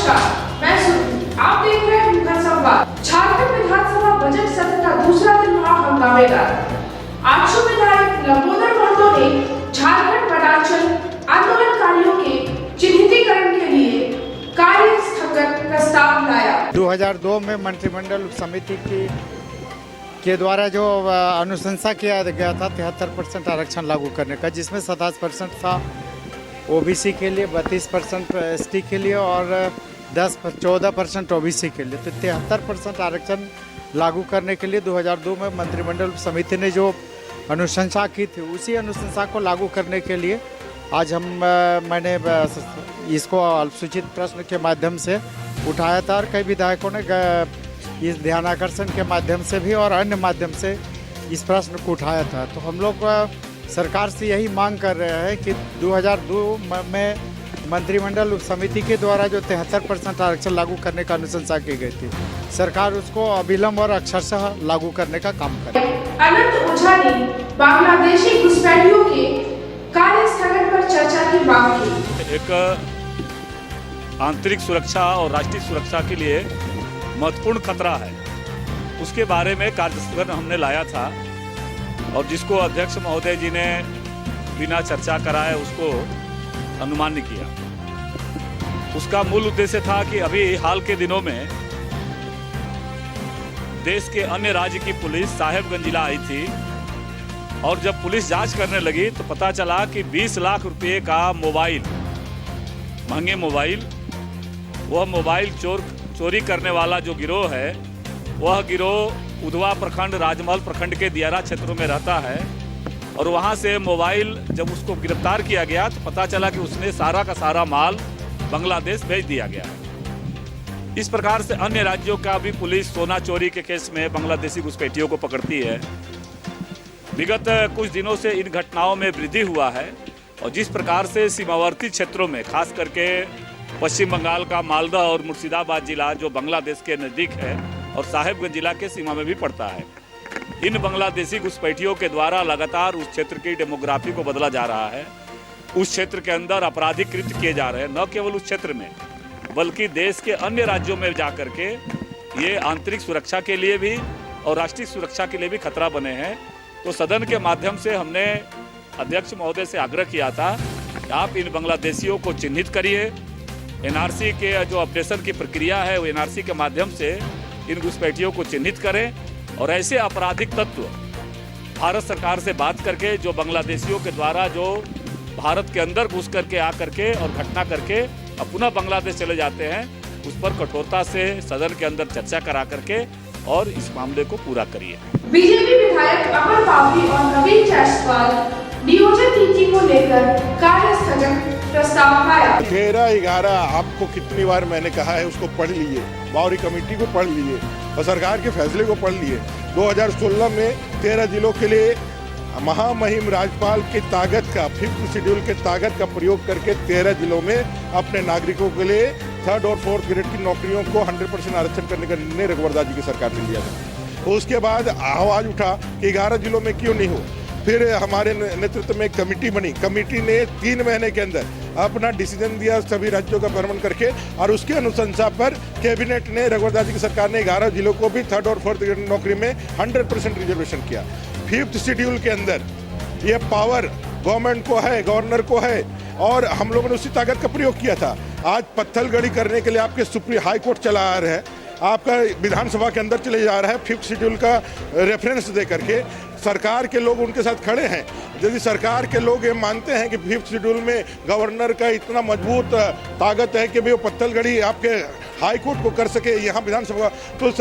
नमस्कार, मैं सुरभि। आप देख रहे हैं मुखर संवाद। झारखंड विधानसभा बजट सत्र का दूसरा दिन रहा हंगामेदार। आजसू विधायक लंबोदर महतो ने झारखंड वनांचल आंदोलनकारियों के चिन्हितीकरण के लिए कार्य स्थगन प्रस्ताव लाया। 2002 में मंत्रिमंडल समिति के द्वारा जो अनुशंसा किया गया था 73% आरक्षण लागू करने का, जिसमें 27% था ओबीसी के लिए, 32% एसटी के लिए और 14% ओबीसी के लिए। तो 73% आरक्षण लागू करने के लिए 2002 में मंत्रिमंडल समिति ने जो अनुशंसा की थी, उसी अनुशंसा को लागू करने के लिए आज मैंने इसको अल्पसूचित प्रश्न के माध्यम से उठाया था और कई विधायकों ने इस ध्यानाकर्षण के माध्यम से भी और अन्य माध्यम से इस प्रश्न को उठाया था। तो हम लोग सरकार से यही मांग कर रहे हैं कि 2002 में मंत्रिमंडल समिति के द्वारा जो 73% आरक्षण लागू करने का अनुशंसा की गई थी, सरकार उसको अविलंब और अक्षरशः लागू करने का काम करे। अनंत ओझा ने बांग्लादेशी घुसपैठियों के कार्य स्थगन पर चर्चा की मांग की। एक आंतरिक सुरक्षा और राष्ट्रीय सुरक्षा के लिए महत्वपूर्ण खतरा है, उसके बारे में कार्यस्थगन हमने लाया था और जिसको अध्यक्ष महोदय जी ने बिना चर्चा कराए उसको अनुमान्य किया। उसका मूल उद्देश्य था कि अभी हाल के दिनों में देश के अन्य राज्य की पुलिस साहेबगंज जिला आई थी और जब पुलिस जांच करने लगी तो पता चला कि 20 लाख रुपए का मोबाइल, महंगे मोबाइल, वह मोबाइल चोरी करने वाला जो गिरोह है, वह गिरोह उधवा प्रखंड, राजमहल प्रखंड के दियारा क्षेत्रों में रहता है। और वहां से मोबाइल जब उसको गिरफ्तार किया गया तो पता चला कि उसने सारा का सारा माल बांग्लादेश भेज दिया गया है। इस प्रकार से अन्य राज्यों का भी पुलिस सोना चोरी के केस में बांग्लादेशी घुसपैठियों को पकड़ती है। विगत कुछ दिनों से इन घटनाओं में वृद्धि हुआ है और जिस प्रकार से सीमावर्ती क्षेत्रों में, खास करके पश्चिम बंगाल का मालदा और मुर्शिदाबाद जिला जो बांग्लादेश के नज़दीक है और साहेबगंज जिला के सीमा में भी पड़ता है, इन बांग्लादेशी घुसपैठियों के द्वारा लगातार उस क्षेत्र की डेमोग्राफी को बदला जा रहा है। उस क्षेत्र के अंदर अपराधीकृत किए जा रहे हैं, न केवल उस क्षेत्र में बल्कि देश के अन्य राज्यों में जा करके ये आंतरिक सुरक्षा के लिए भी और राष्ट्रीय सुरक्षा के लिए भी खतरा बने हैं। तो सदन के माध्यम से हमने अध्यक्ष महोदय से आग्रह किया था कि आप इन बांग्लादेशियों को चिन्हित करिए। एनआरसी के जो अपडेशन की प्रक्रिया है, वो एनआरसी के माध्यम से इन घुसपैठियों को चिन्हित करें और ऐसे आपराधिक तत्व भारत सरकार से बात करके जो बांग्लादेशियों के द्वारा जो भारत के अंदर घुस करके आ करके और घटना करके अब पुनः बांग्लादेश चले जाते हैं, उस पर कठोरता से सदन के अंदर चर्चा करा करके और इस मामले को पूरा करिए। बीजेपी विधायक अमर पावरी और नवीन जायसवाल नियोजन नीति को लेकर कार्य स्थगन प्रस्ताव लाया। 13/11 आपको कितनी बार मैंने कहा है उसको पढ़ लीजिए, बावरी कमेटी को पढ़ लीजिए और सरकार के फैसले को पढ़ लिए। 2016 में 13 जिलों के लिए महामहिम राज्यपाल की ताकत का 5th शेड्यूल के ताकत का प्रयोग करके 13 जिलों में अपने नागरिकों के लिए 3rd और 4th ग्रेड की नौकरियों को 100% आरक्षण करने का निर्णय रघुवर दास जी की सरकार ने लिया था। उसके बाद आवाज उठा कि 11 जिलों में क्यों नहीं हो। फिर हमारे नेतृत्व में कमेटी बनी, कमेटी ने 3 महीने के अंदर अपना डिसीजन दिया सभी राज्यों का भ्रमण करके और उसके अनुशंसा पर कैबिनेट ने, रघुवर दास जी की सरकार ने 11 जिलों को भी 3rd और 4th ग्रेड नौकरी में 100% रिजर्वेशन किया। 5th शेड्यूल के अंदर ये पावर गवर्नमेंट को है, गवर्नर को है और हम लोगों ने उसी ताकत का प्रयोग किया था। आज पत्थलगड़ी करने के लिए आपके सुप्रीम हाई कोर्ट चला आ रहा है, आपका विधानसभा के अंदर चले जा रहा है 5th शेड्यूल का रेफरेंस दे करके। सरकार के लोग उनके साथ खड़े हैं। यदि सरकार के लोग ये मानते हैं कि 5th शेड्यूल में गवर्नर का इतना मजबूत ताकत है कि वो पत्थलगड़ी आपके हाई कोर्ट को कर सके यहाँ विधानसभा, तो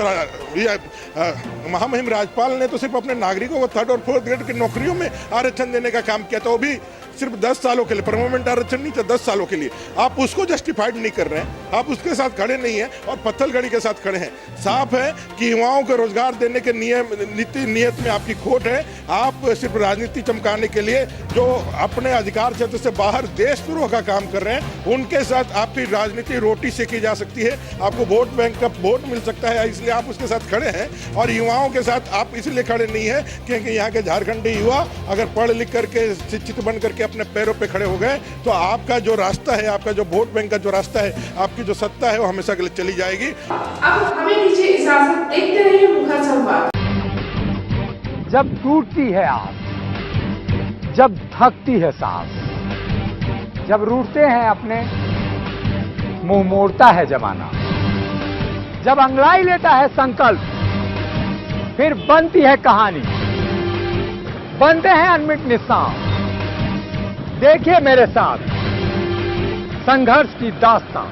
महामहिम राज्यपाल ने तो सिर्फ अपने नागरिकों को 3rd और 4th ग्रेड की नौकरियों में आरक्षण देने का काम किया था, वो भी सिर्फ 10 सालों के लिए, परमानेंट आरक्षण नहीं था, 10 सालों के लिए। आप उसको जस्टिफाइड नहीं कर रहे हैं, आप उसके साथ खड़े नहीं हैं और पत्थलगड़ी के साथ खड़े हैं। साफ है कि युवाओं को रोजगार देने के नीति नियत में आपकी खोट है। आप सिर्फ राजनीति चमकाने के लिए जो अपने अधिकार क्षेत्र से बाहर देशद्रोह का काम कर रहे हैं, उनके साथ आपकी राजनीति रोटी सेकी जा सकती है, आपको वोट बैंक का वोट मिल सकता है, इसलिए आप उसके साथ खड़े हैं। और युवाओं के साथ आप इसलिए खड़े नहीं है क्योंकि यहाँ के झारखंडी युवा अगर पढ़ लिख करके शिक्षित बन करके अपने पैरों पे खड़े हो गए तो आपका जो रास्ता है, आपका जो वोट बैंक का जो रास्ता है, आपकी जो सत्ता है वो हमेशा के लिए चली जाएगी। अब हमें दीजिए इजाजत, देखते रहिए मुखर संवाद। जब टूटती है आस, जब थकती है सांस, जब रूठते हैं अपने, मुंह मोड़ता है जमाना, जब अंगड़ाई लेता है संकल्प, फिर बनती है कहानी, बनते हैं अनमिट निशान। देखिए मेरे साथ संघर्ष की दास्तां।